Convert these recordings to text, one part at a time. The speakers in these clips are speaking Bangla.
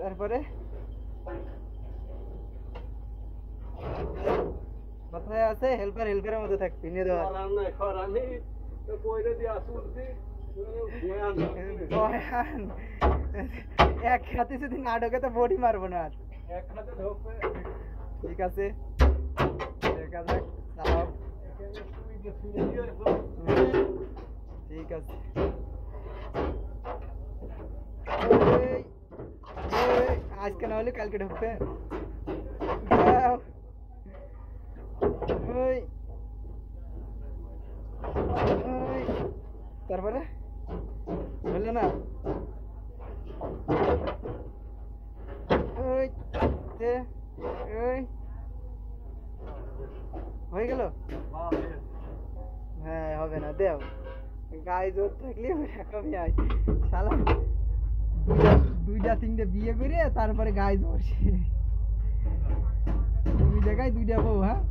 তারপরে কোথায় আছে হেল্পারের মধ্যে থাক পিনে দেওয়া এক হাতে যদি না ঢোকে তো বডি মারবো না আর এক হাতে ঢোকবে ঠিক আছে দেখা যাক চালাও ঠিক আছে আজকে না হলে কালকে ঢুকবে তারপরে বললো না হয়ে গেল হ্যাঁ হবে না দেও গায়ে জোর থাকলে কমই হয় শালা দুইটা তিনটে বিয়ে করে তারপরে গায়ে জোর দুই জায়গায় দুইটা বউ হ্যাঁ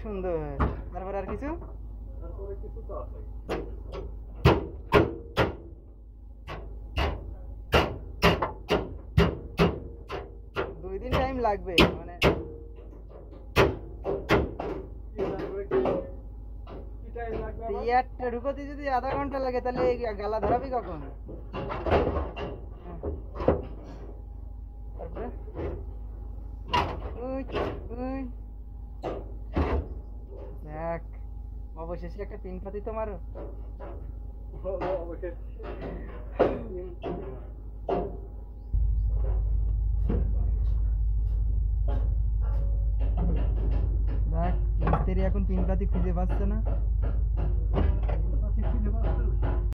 সুন্দর তারপরে আর কিছু দুই দিন টাইম লাগবে মানে ইয়ারটা ঢুকোতে যদি আধা ঘন্টা লাগে তাহলে গালা ধরাবি কখন তারপরে দেখ অবশেষে একটা পিন পাতি তো মারো দেখ মিস্ত্রি এখন পিন পাতি খুঁজে পাচ্ছে না